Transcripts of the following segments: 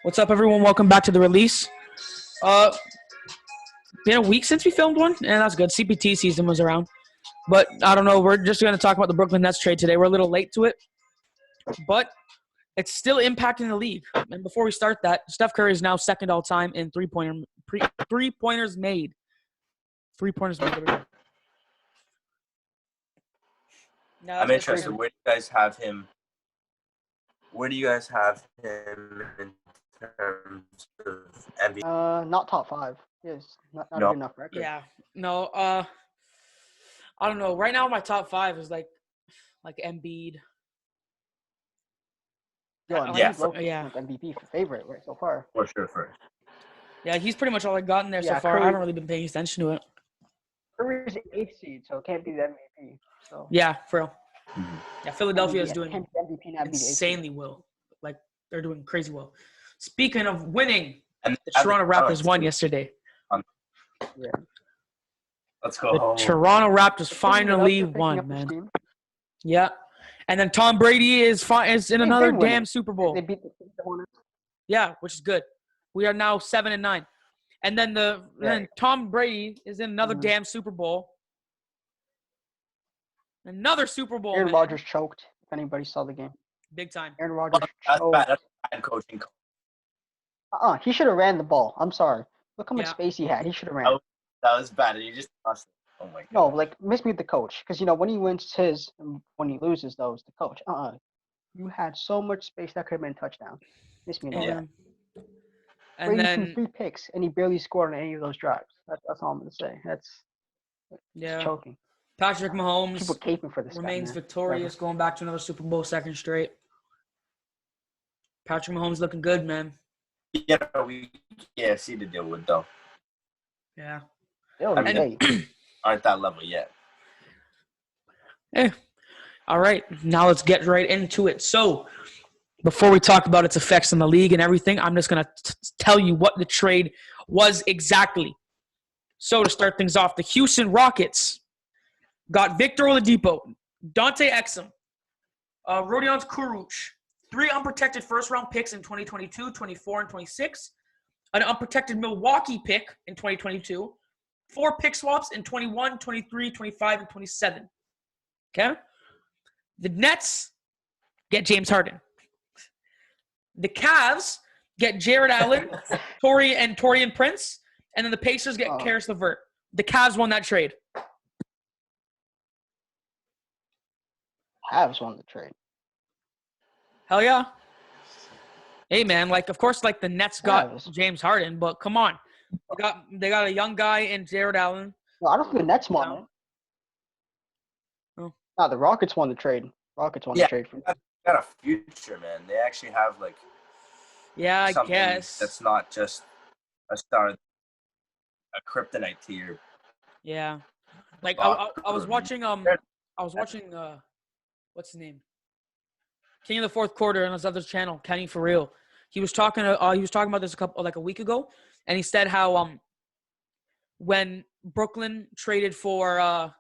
What's up, everyone? Welcome back to the release. Uh, been a week since we filmed one, and that's good. CPT season was around, but I don't know. We're just going to talk about the Brooklyn Nets trade today. We're a little late to it, but it's still impacting the league. And before we start that, Steph Curry is now second all time in three-pointers made. Three-pointers made. Now, I'm interested. Where do you guys have him? Where do you guys have him in terms of MVP? Not top five. Yes, not a good enough record. Yeah, no. I don't know. Right now, my top five is like Embiid. Yeah, MVP favorite right so far. For sure. Yeah, he's pretty much all I got in there so far. Curry, I haven't really been paying attention to it. Curry's the 8th seed, so it can't be the MVP. So yeah, for real. Mm-hmm. Yeah, Philadelphia is doing MVP insanely well. Like, they're doing crazy well. Speaking of winning, and the Toronto Raptors won yesterday. Yeah. Let's go. The Toronto Raptors finally won, man. Yeah. And then Tom Brady is in another damn Super Bowl. They beat the Hornets. Yeah, which is good. We are now 7-9. And then then Tom Brady is in another damn Super Bowl. Another Super Bowl. Aaron Rodgers choked. If anybody saw the game, big time. Aaron Rodgers choked. That's bad coaching. He should have ran the ball. I'm sorry. Look how much space he had. He should have ran. That was bad. You just lost it. Oh my god. No, like mismute the coach, because when he wins his, and when he loses those, the coach. You had so much space that could have been a touchdown. Mismute that. And Brady then threw 3 picks, and he barely scored on any of those drives. That's all I'm gonna say. That's choking. Patrick Mahomes People caping for this remains guy, man. victorious, going back to another Super Bowl, second straight. Patrick Mahomes looking good, man. Yeah, we see the deal with though. Yeah. Aren't that level yet. All right, now let's get right into it. So, before we talk about its effects on the league and everything, I'm just going to tell you what the trade was exactly. So, to start things off, the Houston Rockets got Victor Oladipo, Dante Exum, Rodion Kuruc, 3 unprotected first-round picks in 2022, 24, and 26, an unprotected Milwaukee pick in 2022, 4 pick swaps in 21, 23, 25, and 27. Okay? The Nets get James Harden. The Cavs get Jared Allen, Torian Prince, and then the Pacers get Karis LeVert. The Cavs won that trade. Cavs won the trade. Hell yeah. Hey, man, of course, the Nets got James Harden, but come on. They got a young guy in Jared Allen. No, I don't think the Nets won it. Oh. No, the Rockets won the trade. The trade for got a future, man. They actually have I guess that's not just a star, a kryptonite to your. Yeah, I was watching what's his name? King of the Fourth Quarter on his other channel, Kenny For Real. He was talking about this a week ago, and he said how when Brooklyn traded for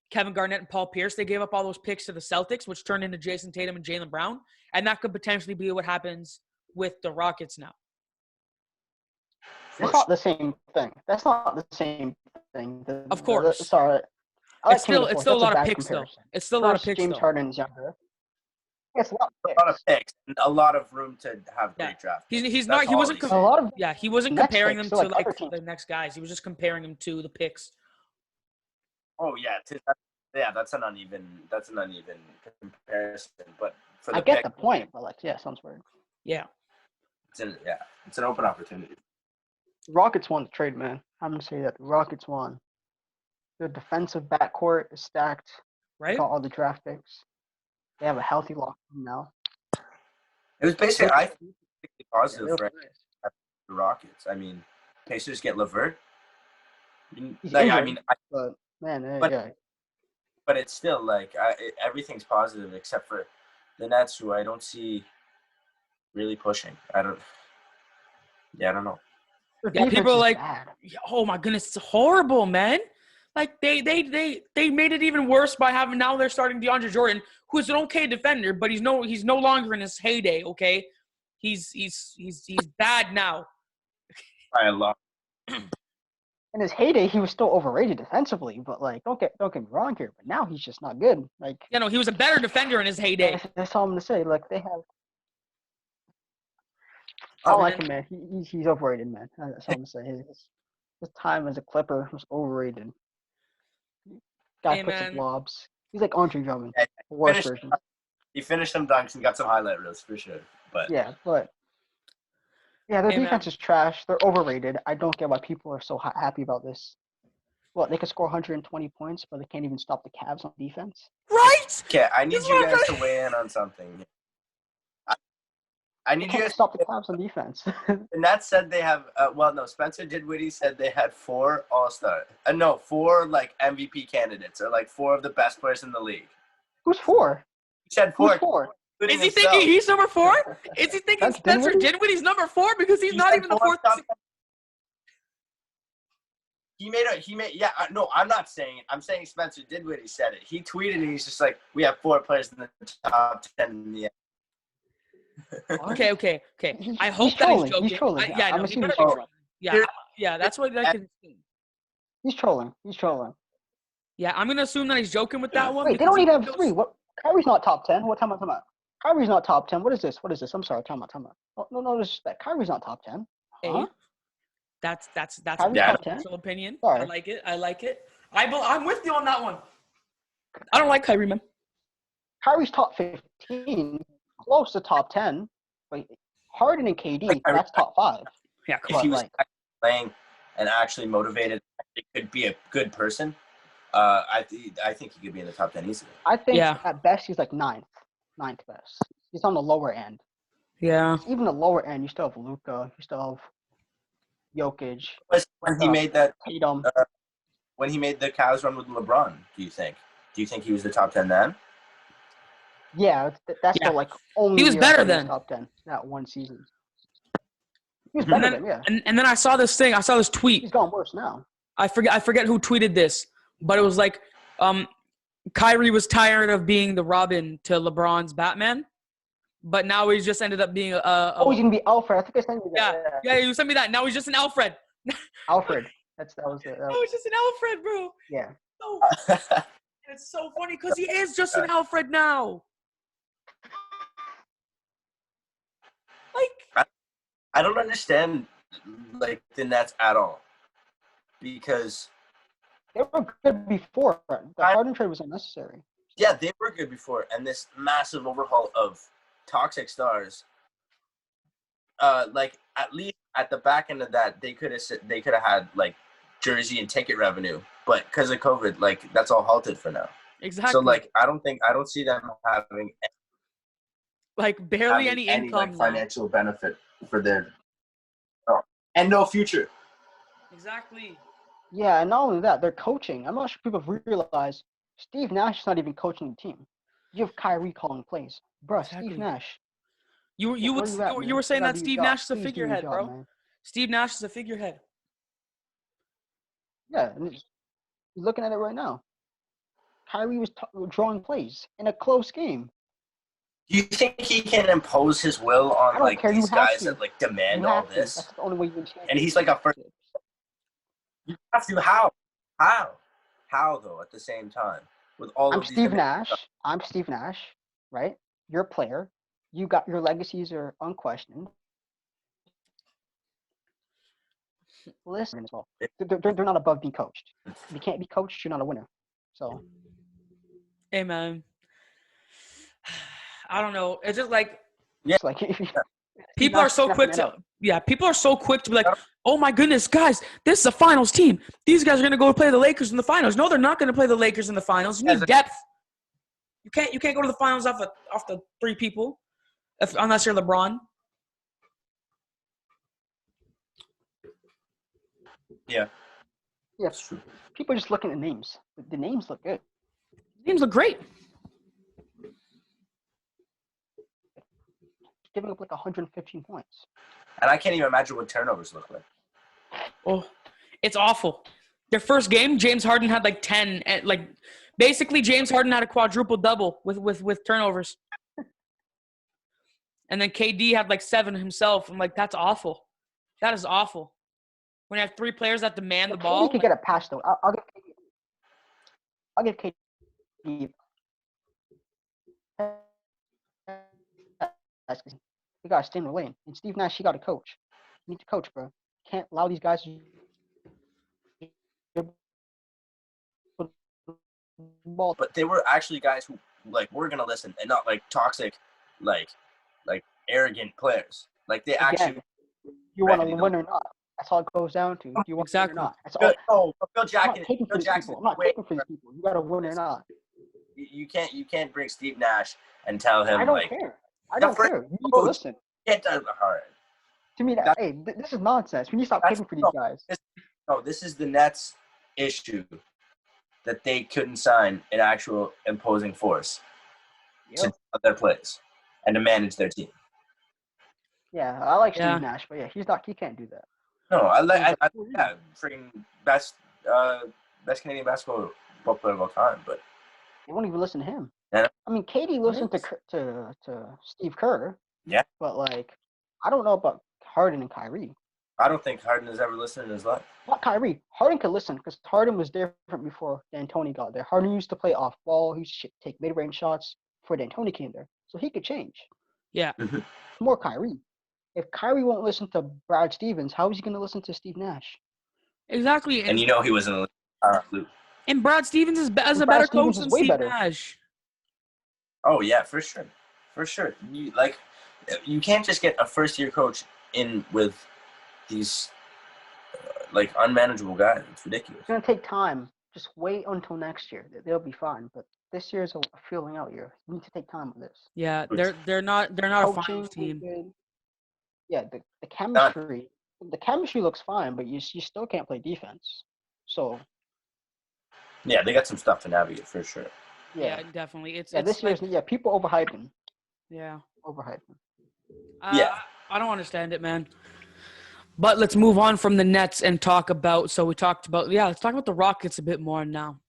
Kevin Garnett and Paul Pierce, they gave up all those picks to the Celtics, which turned into Jason Tatum and Jaylen Brown, and that could potentially be what happens with the Rockets now. It's not the same thing. That's not the same thing. Of course. Sorry. It's still a lot of picks, though. It's still a lot of picks, James Harden's younger. It's a lot of picks. And a lot of room to have great draft. He wasn't comparing them to the next guys. He was just comparing them to the picks. Oh yeah, that's an uneven comparison. But I get the point, but sounds weird. Yeah. It's an open opportunity. The Rockets won the trade, man. I'm gonna say that the Rockets won. Their defensive backcourt is stacked. Right. They got all the draft picks. They have a healthy locker room now. It was basically, I think, positive for the Rockets. I mean, Pacers get LeVert. But it's still everything's positive except for the Nets, who I don't see really pushing. I don't know. Yeah, people are oh my goodness, it's horrible, man. They made it even worse by having now they're starting DeAndre Jordan, who's an okay defender, but he's no longer in his heyday. Okay, He's bad now. By a lot. In his heyday, he was still overrated defensively, but like, don't get me wrong here. But now he's just not good. Like, You know, he was a better defender in his heyday. that's all I'm gonna say. Like, they have. I Oh, don't like man. him, man. He's overrated, man. That's all I'm gonna say. His time as a Clipper was overrated. Guy Hey, puts man. up lobs. He's like Andre Drummond, Yeah, the worst finished- version. He finished some dunks and got some highlight reels for sure. But Yeah, but yeah, their Hey, man. defense is trash. They're overrated. I don't get why people are so happy about this. Well, they could score 120 points, but they can't even stop the Cavs on defense. Right? okay, I need This is you what I'm guys to weigh in on something. I They need you can't guys. stop the Cavs on defense. The Nets said they have. Well, no. Spencer Dinwiddie said they had 4 All-Star. No, 4 like MVP candidates, or like 4 of the best players in the league. Who's for? He said Who's 4. for? including Is he himself. thinking he's number 4? Is he thinking Spencer Spencer Dinwiddie? Dinwiddie's number 4 because he's He not said even the 4 fourth? top- He made. Yeah. No, I'm not saying it. I'm saying Spencer Dinwiddie said it. He tweeted and he's just like, we have 4 players in the top 10 in the. Okay. He's- I hope he's that trolling. he's joking. He's trolling. Yeah, I'm no, he assuming better he's be trolling. trolling. Yeah, that's what I can assume. He's trolling. He's trolling. Yeah, I'm gonna assume that he's joking with that one. Wait, they because don't he even have knows- 3. What? Kyrie's not top 10. What time am I? Kyrie's not top 10. What is this? I'm sorry. Time out. No disrespect. Kyrie's not top 10. Hey, Huh? that's Kyrie's a top 10? personal opinion. Sorry. I like it. I'm with you on that one. I don't like Kyrie, man. Kyrie's top 15. Close to top 10. But Harden and KD, Like Kyrie- that's top 5. Yeah, If he was like- actually playing and actually motivated, he could be a good person. I think he could be in the top 10 easily. I think Yeah. at best he's like ninth best. He's on the lower end. Yeah. Even the lower end, you still have Luka, you still have Jokic, When he made that, Tatum. when he made the Cavs run with LeBron, do you think he was the top 10 then? Yeah, that's Yeah. the like only. He was year better I thought he was then. Top 10 that one season. He was And better then- than, yeah. And then I saw this thing. I saw this tweet. He's gone worse now. I forget who tweeted this, but it was like, Kyrie was tired of being the Robin to LeBron's Batman, but now he's just ended up being a Oh, he's gonna be Alfred. I think I sent you that. yeah. You sent me that. Now he's just an Alfred. Alfred. That was it. Oh, he's just an Alfred, bro. Yeah. Oh, it's so funny because he is just an Alfred now. Like, I don't understand like the Nets at all because They were good before. The Harden trade was unnecessary. yeah, they were good before, and this massive overhaul of toxic stars. Like at least at the back end of that, they could have had like jersey and ticket revenue, but because of COVID, like that's all halted for now. exactly. So like I don't see them having like barely any income. like, now. financial benefit for their and no future. Exactly. Yeah, and not only that, they're coaching. I'm not sure people realize Steve Nash is not even coaching the team. You have Kyrie calling plays. Bruh, Exactly. Steve Nash. You Where you at, you man? were saying gotta that do Steve your job. Nash is a Please do your figurehead, job, bro. man. Steve Nash is a figurehead. Yeah, and he's looking at it right now. Kyrie was drawing plays in a close game. Do you think he can impose his will I on don't like care, you these have guys to. that like demand You all have to. this? That's the only way you can change And it. he's like a first. You have to how though at the same time with all I'm of these Steve demands? Nash. I'm Steve Nash, right? You're a player. You got your legacies are unquestioned. Listen, as well. They're not above being coached. If you can't be coached, you're not a winner. So Hey man. I don't know. It's just like it's like people are so quick to people are so quick to be like, oh my goodness, guys, this is a finals team. These guys are gonna go play the Lakers in the finals. No, they're not gonna play the Lakers in the finals. You need depth. You can't go to the finals off the 3 people, unless you're LeBron. Yeah, Yeah, that's true. people are just looking at names. The names look good. Teams look great. Giving up like 115 points. And I can't even imagine what turnovers look like. Oh, it's awful. Their first game, James Harden had like 10. And like basically, James Harden had a quadruple double with turnovers. And then KD had like 7 himself. I'm like, that's awful. That is awful. When you have 3 players that demand the KD ball. could get a pass though. I'll give KD. You got to stay in the lane. And Steve Nash, you got to coach. You need to coach, bro. Can't allow these guys to put the ball. But they were actually guys who like were gonna listen and not like toxic, like arrogant players. Like they actually. Again, you want to ready to- win or not. That's all it goes down to. Do you want Exactly. to win or not? That's all. Oh, Phil I'm not Jackson. taking for Phil these Jackson. people. I'm not taking for these people. You got to win or not. You can't bring Steve Nash and tell him I don't like care. I the don't first care. You need to coach- listen. get done hard. To me, That's- hey, this is nonsense. We need to stop That's- taking for these no. guys. No, this is the Nets' issue that they couldn't sign an actual imposing force to Yep. tell their plays and to manage their team. Yeah, I like Yeah. Steve Nash, but yeah, he's not. He can't do that. No, I He's yeah, freaking best Canadian basketball player of all time. But They won't even listen to him. Yeah. I mean, Katie listened to Steve Kerr. Yeah. But like, I don't know about Harden and Kyrie. I don't think Harden has ever listened in his life. Not Kyrie. Harden could listen because Harden was different before D'Antoni got there. Harden used to play off ball. He used to take mid-range shots before D'Antoni came there, so he could change. Yeah. More Kyrie. If Kyrie won't listen to Brad Stevens, how is he going to listen to Steve Nash? Exactly. And you know he was in the loop. And Brad Stevens is a Brad better Stevens coach is than way Steve better. Nash. Oh yeah, for sure. You can't just get a first-year coach in with these like unmanageable guys. It's ridiculous. It's going to take time. Just wait until next year. They'll be fine. But this year is a filling out year. You need to take time with this. Yeah, they're not a Coaching finals is team. good. Yeah, the chemistry. The chemistry looks fine, but you still can't play defense. So Yeah, they got some stuff to navigate for sure. Yeah, yeah, definitely. It's this like, year's people overhyping. yeah. Overhyping. Yeah. I don't understand it, man. But let's move on from the Nets and talk about. So we talked about let's talk about the Rockets a bit more now.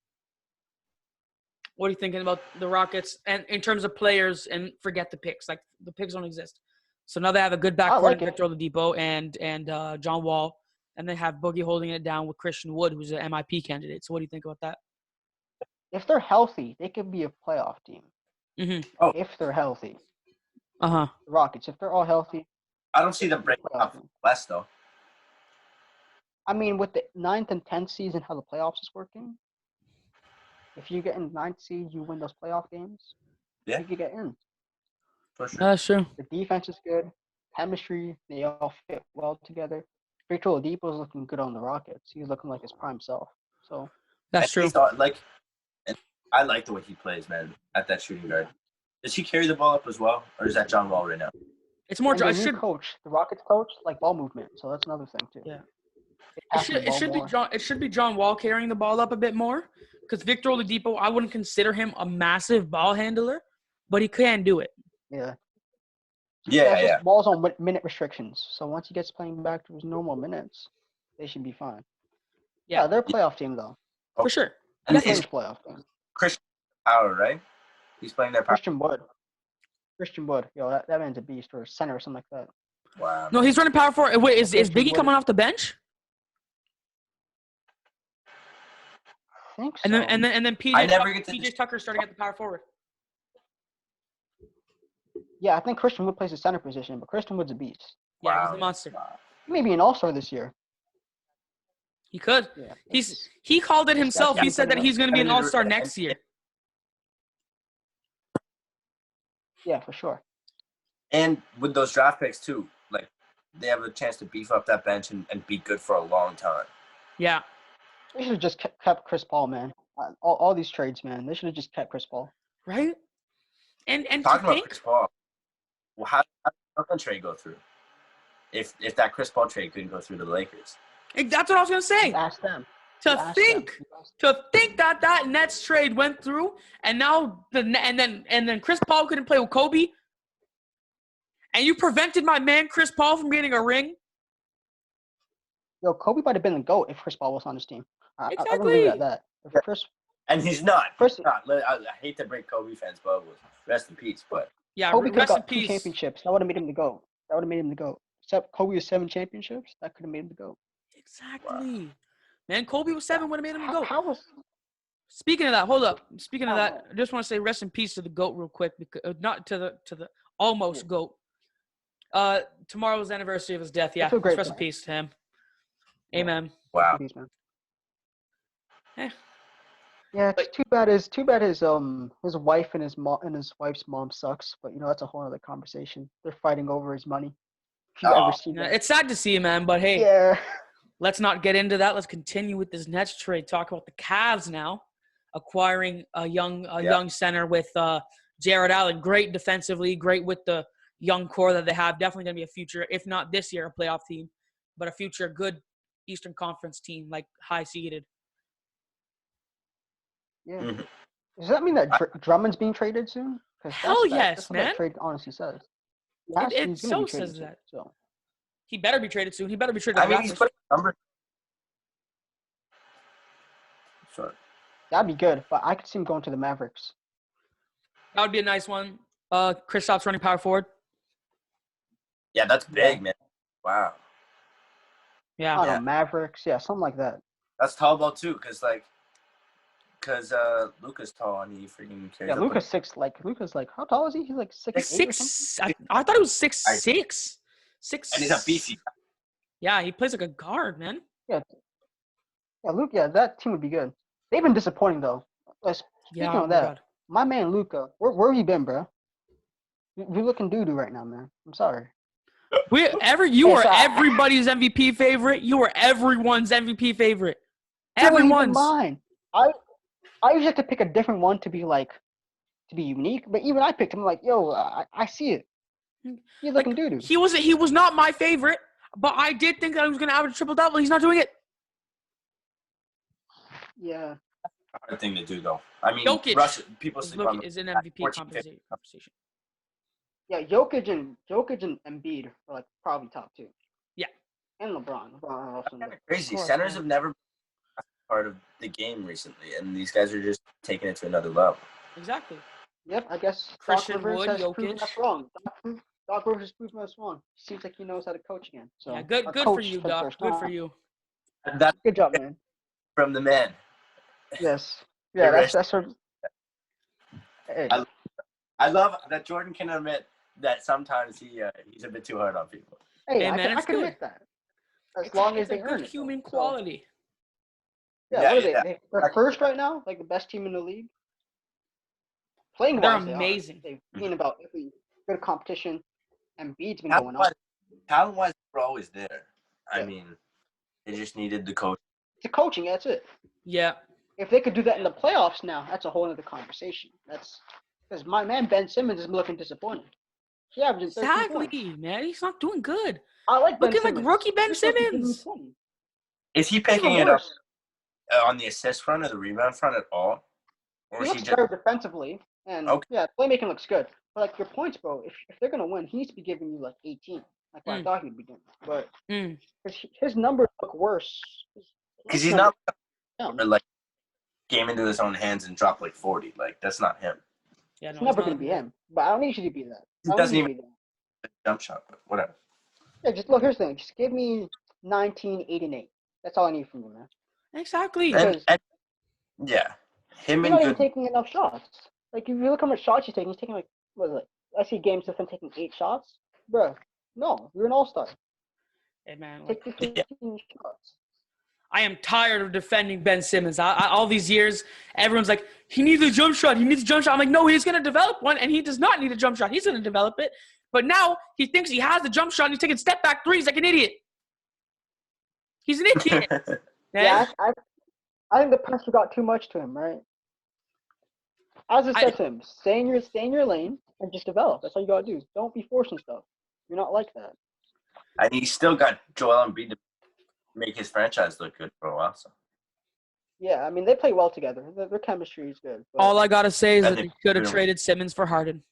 What are you thinking about the Rockets and in terms of players? And forget the picks. Like the picks don't exist. So now they have a good backcourt, like it. Victor Oladipo and John Wall, and they have Boogie holding it down with Christian Wood, who's an MIP candidate. So what do you think about that? If they're healthy, they could be a playoff team. Mm-hmm. Oh. If they're healthy, Uh-huh. the Rockets. If they're all healthy, I don't see them breaking playoff up team. West though. I mean, with the 9th and 10th season, how the playoffs is working. If you get in 9th seed, you win those playoff games. Yeah. You could get in. For sure. That's true. The defense is good. Chemistry, they all fit well together. Victor Oladipo is looking good on the Rockets. He's looking like his prime self. So That's And true. he's and I like the way he plays, man, at that shooting guard. Does he carry the ball up as well, or is that John Wall right now? It's more. and the I new should. coach, the Rockets coach, like ball movement. So that's another thing too. Yeah. They It pass should, the it ball should be more. John. It should be John Wall carrying the ball up a bit more, because Victor Oladipo, I wouldn't consider him a massive ball handler, but he can do it. Yeah. Yeah. Just Wall's on minute restrictions. So once he gets playing back to his normal minutes, they should be fine. Yeah. They're a playoff team though. For sure. And They're it's a playoff team. Christian Power, right? He's playing that power. Christian Wood. Yo, that man's a beast, or a center or something like that. Wow. No, he's running power forward. Wait, is Christian Biggie Wood coming is- off the bench? I think so. And then I PJ never get to PJ Tucker starting at the power forward. Yeah, I think Christian Wood plays the center position, but Christian Wood's a beast. Yeah, he's Wow. a monster. Maybe an all-star this year. He could. Yeah. He called it himself. He That's said that good he's going to be an enough. all-star next year. Yeah, for sure. And with those draft picks too, like they have a chance to beef up that bench and be good for a long time. Yeah. They should have just kept Chris Paul, man. All these trades, man. They should have just kept Chris Paul. Right? And to Talking about think, Chris Paul, well, how did the Brooklyn trade go through? If that Chris Paul trade couldn't go through to the Lakers, that's what I was going to say. Ask them. To Ask them. think that Nets trade went through, and now and then Chris Paul couldn't play with Kobe, and you prevented my man Chris Paul from getting a ring. Yo, Kobe might have been the GOAT if Chris Paul was on his team. I wouldn't leave Exactly. it at that. If Chris, and he's not. Chris, He's not. I hate to break Kobe fans' bubbles. Rest in peace, but Yeah, Kobe could have rest in got 2 peace. championships. That would have made him the GOAT. That would have made him the GOAT. Except Kobe was 7 championships. That could have made him the GOAT. Exactly. Man, Kobe was 7 would have made him go. How was? Speaking of that, hold up. Speaking of I don't that, know. I just want to say rest in peace to the GOAT real quick, because not to the almost Yeah. GOAT. Tomorrow's the anniversary of his death. Yeah, That's a great rest in player. peace to him. Yeah. Amen. Wow. Peace, man. Eh. Yeah, it's too bad. His wife and his wife's mom sucks. But that's a whole other conversation. They're fighting over his money. If you've ever Oh. seen Yeah, that. it's sad to see, man, but hey, Yeah. let's not get into that. Let's continue with this Nets trade. Talk about the Cavs now, acquiring a young center with Jared Allen. Great defensively, great with the young core that they have. Definitely going to be a future, if not this year, a playoff team, but a future good Eastern Conference team, like high seeded. Yeah. Mhm. Does that mean that Drummond's being traded soon? Because Hell yes, that's what man. that trade honestly says. It He's going to so be traded says soon. that. So He better be traded soon. He better be traded to I the mean, he's Raptors. putting numbers. Sorry. that'd be good. But I could see him going to the Mavericks. That would be a nice one. Kristaps running power forward. Yeah, that's big, Yeah. man. Wow. Yeah. I don't Yeah. know, Mavericks. Yeah, something like that. That's tall ball too, because Luka's tall and he freaking carries Yeah, up. Luca's like, how tall is he? He's like 6'8" or something. 6'. I thought he was 6'6". 6. And he's a beefy. Yeah, he plays like a guard, man. Yeah, Luke. Yeah, that team would be good. They've been disappointing though. Speaking Yeah. Oh of my that, God. my man Luca, where have you been, bro? You're looking doo-doo right now, man. I'm sorry. You Hey, are so everybody's MVP favorite. You are everyone's MVP favorite. Not even Everyone's. mine. I usually have to pick a different one to be unique, but even I picked him. Like, yo, I see it. You're Like looking doo-doo. he was not my favorite, but I did think that he was going to average a triple double. He's not doing it. Yeah. Hard thing to do, though. I mean, Jokic people sleep on is an MVP 14, conversation. Yeah, Jokic and Embiid are like probably top 2. Yeah. And LeBron. LeBron also in Kind there. of crazy. Of course, Centers man. have never been part of the game recently, and these guys are just taking it to another level. Exactly. Yep, I guess Christian Doc Rivers Wood, has Jokic. proven us wrong. Doc Rivers has proven us wrong. Seems like he knows how to coach again. So Yeah, good or for coach you, the Doc. first Good time. for you. And that's Good job, man. from the man. Yes. Yeah, Hey, that's her. Hey, I love that Jordan can admit that sometimes he's a bit too hard on people. hey, Hey, I man, can it's admit that. As long as it's they a earn good it. human though. So, quality. yeah, Yeah, what are yeah. they're first right now, like the best team in the league. Playing They're wise, amazing. They've been about every good competition. And Embiid's been going on. Talent-wise, we're always there. I Yeah. mean, they just needed the coach. The coaching, that's it. Yeah. If they could do that in the playoffs now, that's a whole other conversation. That's because my man Ben Simmons is looking disappointed. He averaging 13 points. Exactly, man. He's not doing good. I like Ben Looking like Simmons. rookie Ben He's supposed to be giving Simmons. 20. Is he Even picking it up worse. on the assist front or the rebound front at all? Or He is looks he just better defensively, and Okay. yeah, playmaking looks good. But like your points, bro, if they're gonna win, he needs to be giving you like 18, like what I thought he'd be doing. But his numbers look worse. because he's not down. like came into his own hands and dropped like 40. Like that's not him. Yeah, It's no, never it's gonna not be good. him. But I don't need you to be that. He I don't doesn't need you to even be that. jump shot, but whatever. Yeah, just look. Here's the thing. Just give me 19, 8, and 8. That's all I need from you, man. Exactly. Because And yeah, him he's and not even good. taking enough shots. Like if you look how much shots he's taking like what is it? I see games with him taking 8 shots, bro. No, you're an all-star. Hey, man. Like, Take 15 shots. I am tired of defending Ben Simmons. All these years, everyone's like, he needs a jump shot. He needs a jump shot. I'm like, no, he's going to develop one, and he does not need a jump shot. He's going to develop it. But now he thinks he has the jump shot, and he's taking step back threes like an idiot. He's an idiot. Yeah, I think the pressure got too much to him, right? As I said to him, stay in your lane and just develop. That's all you gotta do. Don't be forcing stuff. You're not like that. And he's still got Joel Embiid to make his franchise look good for a while. So Yeah, I mean they play well together. Their chemistry is good. But All I got to say is I that think they should have we don't- traded Simmons for Harden.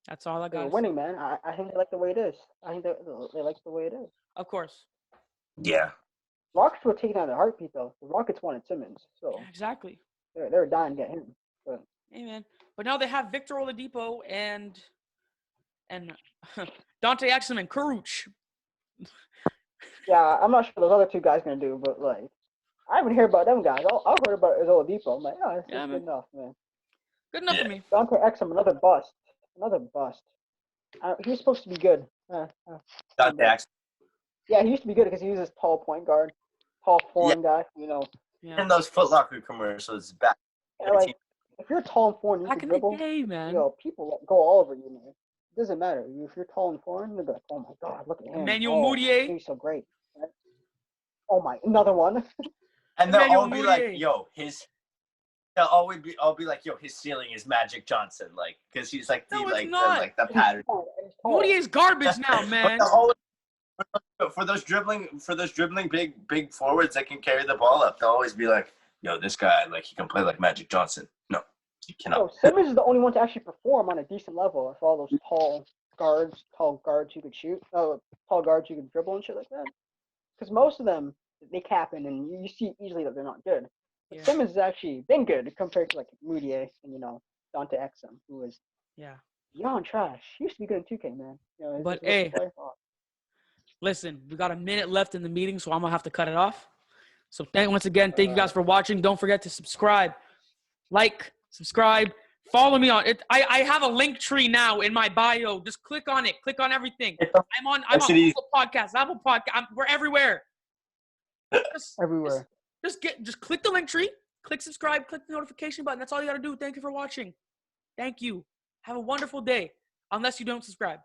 That's all I they're got. winning, man. I think they like the way it is. I think they like the way it is. Of course. yeah, Rockets were taking out a heartbeat though. The Rockets wanted Simmons, so Exactly. they're dying to get him. But Hey, man. But now they have Victor Oladipo and Dante Exum and Kuruc. Yeah, I'm not sure what those other two guys gonna do, but like, I haven't heard about them guys. All I've heard about is Oladipo. I'm like, oh, that's Yeah, just man. good enough, man. Good enough Yeah. for me. Dante Exum, another bust. Another bust. He was supposed to be good. Dante Exum. Yeah, he used to be good because he was this tall point guard, tall foreign guy. Yeah. In those Foot Locker commercials back. Yeah, like if you're tall and foreign, you Back can in the dribble. day, man. People go all over you, man. It doesn't matter. If you're tall and foreign, they'll be like, "Oh my God, look at him! Emmanuel Oh, Mudiay. he's so great." Right? Oh my, another one. And they'll Emmanuel all be like, Mudiay. yo, they'll always be, I'll be like, yo, his ceiling is Magic Johnson, like, because he's like No, it's not. the pattern. He's tall. Mudiay's garbage now, But man. they'll always, for those dribbling big forwards that can carry the ball up, they'll always be like, yo, this guy, like, he can play like Magic Johnson. No, he cannot. No, Simmons is the only one to actually perform on a decent level. If all those tall guards who could shoot, tall guards who could dribble and shit like that. Because most of them, they cap in, and you see easily that they're not good. But Yeah. Simmons has actually been good compared to like Mudiay and Dante Exum, who was Yeah. beyond trash. He used to be good in 2K, man. But, his hey. play. Listen, we got a minute left in the meeting, so I'm gonna have to cut it off. So once again, thank you guys for watching. Don't forget to subscribe, like, subscribe, follow me on it. I have a link tree now in my bio. Just click on it. Click on everything. I'm on Google Podcasts, Apple Podcasts. We're everywhere. Everywhere. Just click the link tree, click subscribe, click the notification button. That's all you gotta do. Thank you for watching. Thank you. Have a wonderful day. Unless you don't subscribe.